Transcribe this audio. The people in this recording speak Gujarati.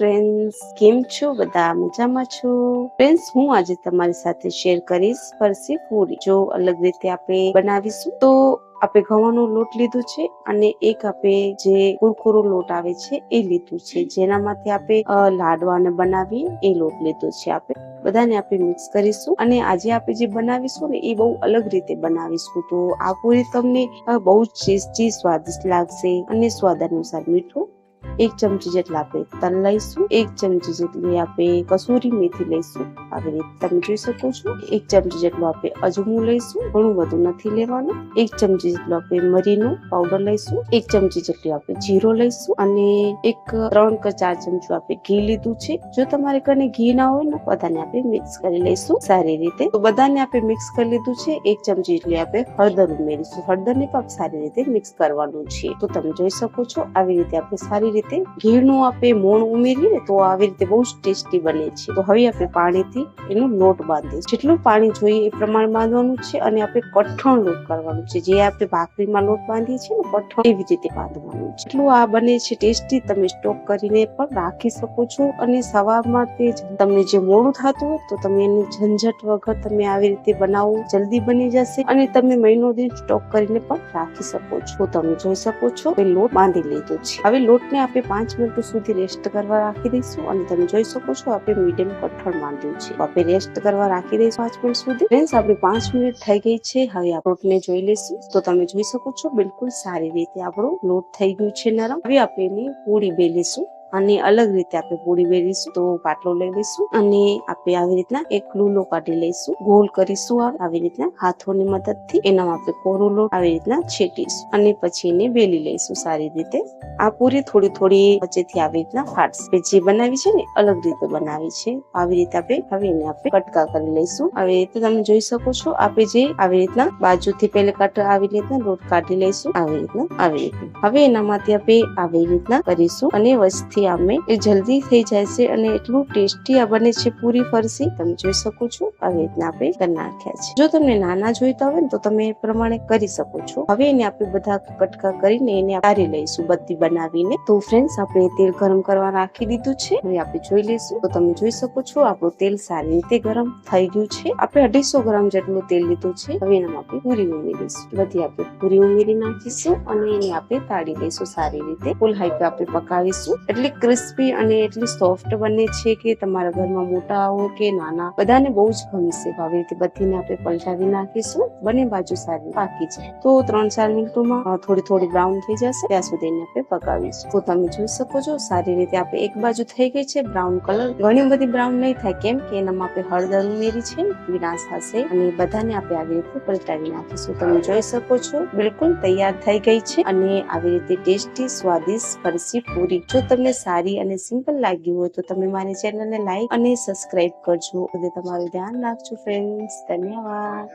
ફ્રેન્ડ્સ, કેમ છો? બધા મજામાં છો? ફ્રેન્ડ્સ, હું આજે તમારી સાથે શેર કરીશ ફરસી પૂરી. જો અલગ રીતે આપણે બનાવીશું તો આપણે ઘઉંનો લોટ લીધો છે અને એક આપણે જે કુરકુરો લોટ આવે છે એ લીધું છે, જેનામાંથી આપણે લાડવાને બનાવીએ એ લોટ લીધો છે. આપણે બધાને આપણે મિક્સ કરીશું અને આજે આપણે જે બનાવીશું ને એ બહુ અલગ રીતે બનાવીશું. તો આ પૂરી તમને બહુ ટેસ્ટી સ્વાદિષ્ટ લાગશે અને સ્વાદ અનુસાર મીઠું 1 ચમચી જેટલા આપણે તલ લઈશું, 1 ચમચી જેટલી આપણે કસૂરી મેથી લઈશું. આવી રીતે તમે જોઈ શકો છો. 1 ચમચી જેટલું આપણે અજમું લઈશું, ઘણું બધું નથી લેવાનું. 1 ચમચી જેટલું આપણે મરીનો પાવડર લઈશું, 1 ચમચી જેટલું આપણે જીરો લઈશું અને 3 કે 4 ચમચું આપણે ઘી લીધું છે. જો તમારે કને ઘી ના હોય ને બધાને આપણે મિક્સ કરી લઈશું સારી રીતે. તો બધાને આપણે મિક્સ કરી લીધું છે. 1 ચમચી જેટલી આપણે હળદર ઉમેરીશું. હળદરને પણ સારી રીતે મિક્સ કરવાનું છે. તો તમે જોઈ શકો છો આવી રીતે આપણે સારી રીતે ઘીનું આપણે મોણ ઉમેરીએ ને તો આવી રીતે બહુ ટેસ્ટી બને છે. તો હવે આપણે પાણીથી એનો લોટ બાંધીશું. જેટલું પાણી જોઈએ એ પ્રમાણે બાંધવાનું છે અને આપણે કઠણ લોટ કરવાનું છે. જે આપણે ભાખરીમાં લોટ બાંધીએ છીએ ને કઠણ, એવી રીતે બાંધવાનું છે. એટલું આ બને છે ટેસ્ટી. તમે સ્ટોક કરીને પણ રાખી શકો છો અને સવારમાં તમને જે મોડું થતું હોય તો તમે એની ઝંઝટ વગર તમે આવી રીતે બનાવો, જલ્દી બની જશે અને તમે મહિનો દિન સ્ટોક કરીને પણ રાખી શકો છો. તમે જોઈ શકો છો લોટ બાંધી લીધો છે. હવે લોટને આપણે 5 મિનિટ સુધી રેસ્ટ કરવા રાખી દઈશું અને તમે જોઈ શકો છો આપણે મીડિયમ કઠણ બાંધ્યું છે. આપણે રેસ્ટ કરવા રાખી દઈશું 5 મિનિટ સુધી. ફ્રેન્ડ્સ, આપણે 5 મિનિટ થઈ ગઈ છે. હવે આ લોટને જોઈ લઈશું તો તમે જોઈ શકો છો બિલકુલ સારી રીતે આપણો લોટ થઈ ગયું છે નરમ. હવે આપણે એની પૂરી બેલીશું અને અલગ રીતે આપણે પૂરી બેલીશું. તો પાટલો લઈ લઈશું અને આપણે આવી રીતના એક લૂલો કાઢી લઈશું, ગોલ કરીશું આવી રીતના હાથોની મદદથી. એનામાં આપણે કોરો લોટ આવી રીતના છેટીશું અને પછી એને બેલી લઈશું સારી રીતે. આ પૂરી થોડી વચ્ચેથી આવી રીતના ફાટશે. જે બનાવી છે ને અલગ રીતે બનાવી છે. આવી રીતે આપણે હવે એને આપણે કટકા કરી લઈશું. આવી રીતે તમે જોઈ શકો છો આપણે જે આવી રીતના બાજુથી પહેલા કટ આવી રીતના લોટ કાઢી લઈશું આવી રીતના. હવે એનામાંથી આપણે આવી રીતના કરીશું અને વચથી અમે એ જલ્દી થઈ જાય છે અને એટલું ટેસ્ટી આ બને છે પૂરી ફરસી. તમે જોઈ શકો છો આવી રીતના આપણે કરી નાખ્યા છે. જો તમને નાના જોઈતા હોય ને તો તમે એ પ્રમાણે કરી શકો છો. હવે એને આપણે બધા કટકા કરીને એને તારી લઈશું બધી બનાવીને. તો ફ્રેન્ડ્સ, આપણે તેલ ગરમ કરવા રાખી દીધું છે. હવે આપણે જોઈ લઈશું. તો તમે જોઈ શકો છો આપણું તેલ સારી રીતે ગરમ થઈ ગયું છે. આપણે 250 ગ્રામ જેટલું તેલ લીધું છે. હવે એનામાં આપણે પૂરી ઉમેરીશું. બધી આપણે પૂરી ઉમેરી નાખીશું અને એને આપણે તાળી લઈશું સારી રીતે. ફૂલ હાઈ પે આપણે પકાવીશું. એટલી ક્રિસ્પી અને એટલી સોફ્ટ બને છે કે તમારા ઘરમાં મોટા હોય કે નાના બધાને બહુ જ ગમશે. આવી રીતે બધીને આપણે પલટાવી નાખીશું. બંને બાજુ સારી પાકી જાય તો 3-4 મિનિટમાં થોડી બ્રાઉન થઈ જશે ત્યાં સુધી એને આપણે પકાવીશું. તો તમે જોઈ શકો છો સારી રીતે આપણે એક બાજુ થઈ ગઈ છે બ્રાઉન કલર. ઘણી બધી બ્રાઉન નહીં થાય કેમ કે એનામાં આપણે હળદર ઉમેરી છે, વિનાશ થશે અને બધાને આપણે આવી રીતે પલટાવી નાખીશું. તમે જોઈ શકો છો બિલકુલ તૈયાર થઈ ગઈ છે અને આવી રીતે ટેસ્ટી સ્વાદિષ્ટ ફરસી પૂરી. જો તમને સારી અને સિમ્પલ લાગ્યું હોય તો તમે મારી ચેનલને લાઈક અને સબસ્ક્રાઇબ કરજો. તમારું ધ્યાન રાખજો ફ્રેન્ડ્સ. ધન્યવાદ.